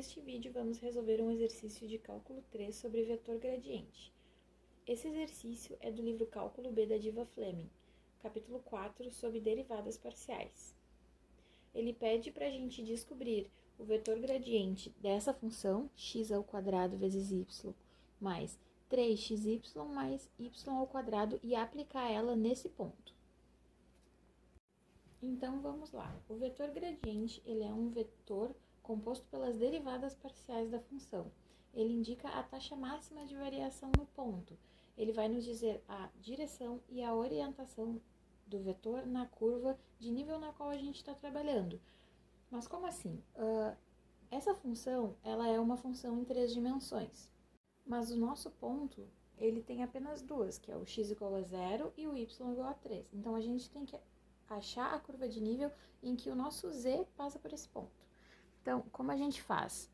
neste vídeo vamos resolver um exercício de cálculo 3 sobre vetor gradiente. Esse exercício é do livro Cálculo B da Diva Fleming, capítulo 4, sobre derivadas parciais. Ele pede para a gente descobrir o vetor gradiente dessa função, x² vezes y mais 3xy mais y², e aplicar ela nesse ponto. Então, vamos lá. O vetor gradiente ele é um vetor composto pelas derivadas parciais da função. Ele indica a taxa máxima de variação no ponto. Ele vai nos dizer a direção e a orientação do vetor na curva de nível na qual a gente está trabalhando. Mas como assim? Essa função ela é uma função em 3 dimensões. Mas o nosso ponto ele tem apenas duas, que é o x igual a 0 e o y igual a 3. Então, a gente tem que achar a curva de nível em que o nosso z passa por esse ponto. Então, como a gente faz?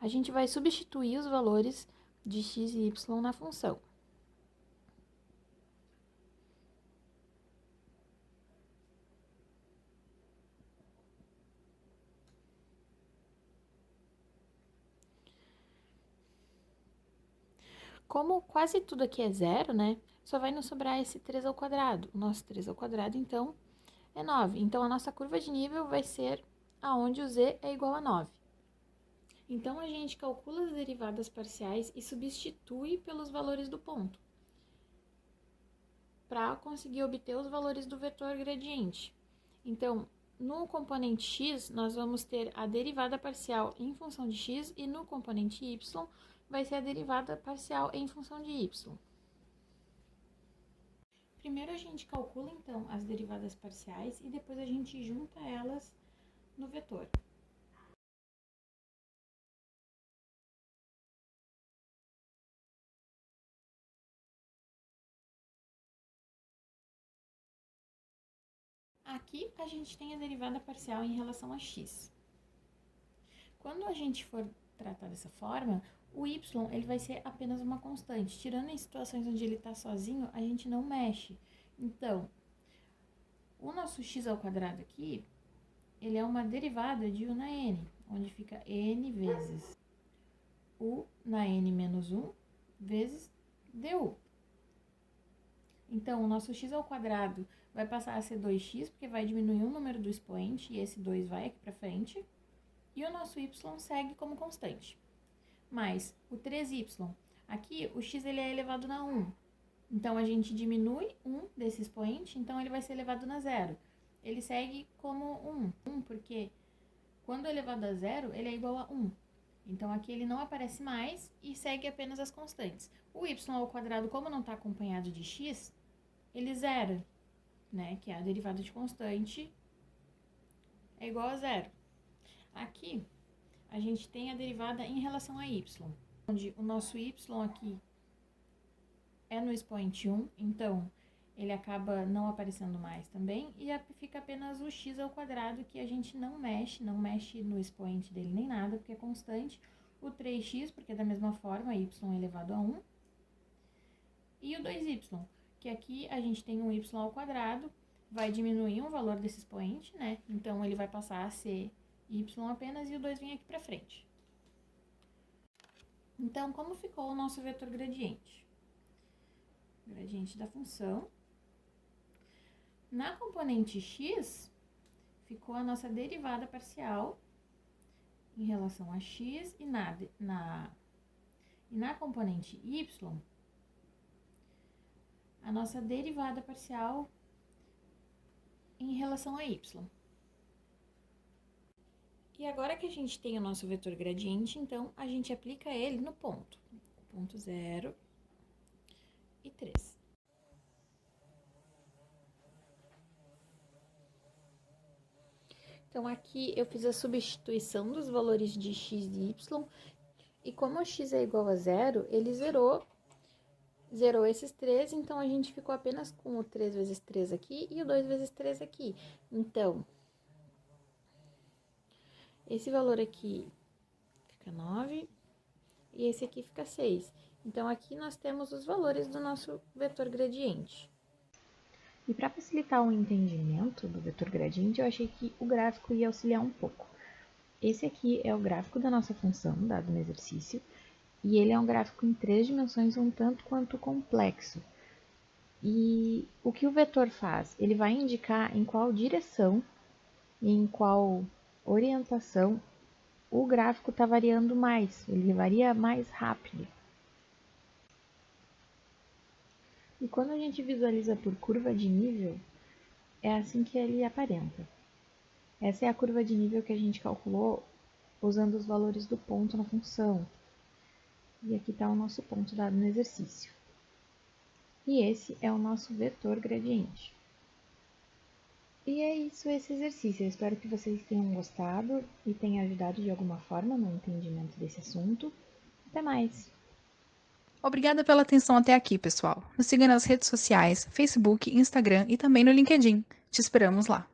A gente vai substituir os valores de x e y na função. Como quase tudo aqui é zero, né? Só vai nos sobrar esse 3². O nosso 3², então, é 9. Então, a nossa curva de nível vai ser aonde o z é igual a 9. Então, a gente calcula as derivadas parciais e substitui pelos valores do ponto, para conseguir obter os valores do vetor gradiente. Então, no componente x, nós vamos ter a derivada parcial em função de x, e no componente y, vai ser a derivada parcial em função de y. Primeiro a gente calcula, então, as derivadas parciais e depois a gente junta elas no vetor. Aqui a gente tem a derivada parcial em relação a x. Quando a gente for tratar dessa forma, o y ele vai ser apenas uma constante. Tirando em situações onde ele está sozinho, a gente não mexe. Então, o nosso x² aqui, ele é uma derivada de u na n, onde fica n vezes u na n menos 1 vezes du. Então, o nosso x² vai passar a ser 2x, porque vai diminuir o número do expoente, e esse 2 vai aqui para frente. E o nosso y segue como constante. Mais o 3y. Aqui, o x ele é elevado na 1. Então, a gente diminui 1 desse expoente, então ele vai ser elevado na 0. Ele segue como 1, porque quando elevado a 0, ele é igual a 1. Então, aqui ele não aparece mais e segue apenas as constantes. O y², como não está acompanhado de x, ele zera, né? Que é a derivada de constante é igual a 0. Aqui, a gente tem a derivada em relação a y, onde o nosso y aqui é no expoente 1, então ele acaba não aparecendo mais também, e fica apenas o x², que a gente não mexe no expoente dele nem nada, porque é constante, o 3x, porque é da mesma forma, y elevado a 1, e o 2y, que aqui a gente tem um y², vai diminuir um valor desse expoente, né? Então, ele vai passar a ser y apenas, e o 2 vem aqui para frente. Então, como ficou o nosso vetor gradiente? Gradiente da função. Na componente x, ficou a nossa derivada parcial em relação a x, e na componente y, a nossa derivada parcial em relação a y. E agora que a gente tem o nosso vetor gradiente, então, a gente aplica ele no ponto 0 e 3. Então, aqui eu fiz a substituição dos valores de x e y, e como o x é igual a 0, ele zerou esses 3, então a gente ficou apenas com o 3 vezes 3 aqui e o 2 vezes 3 aqui. Então, esse valor aqui fica 9 e esse aqui fica 6. Então, aqui nós temos os valores do nosso vetor gradiente. E para facilitar o entendimento do vetor gradiente, eu achei que o gráfico ia auxiliar um pouco. Esse aqui é o gráfico da nossa função, dado no exercício, e ele é um gráfico em 3 dimensões um tanto quanto complexo. E o que o vetor faz? Ele vai indicar em qual direção e em qual orientação o gráfico está variando mais, ele varia mais rápido. E quando a gente visualiza por curva de nível, é assim que ele aparenta. Essa é a curva de nível que a gente calculou usando os valores do ponto na função. E aqui está o nosso ponto dado no exercício. E esse é o nosso vetor gradiente. E é isso esse exercício. Eu espero que vocês tenham gostado e tenha ajudado de alguma forma no entendimento desse assunto. Até mais! Obrigada pela atenção até aqui, pessoal. Nos siga nas redes sociais, Facebook, Instagram e também no LinkedIn. Te esperamos lá.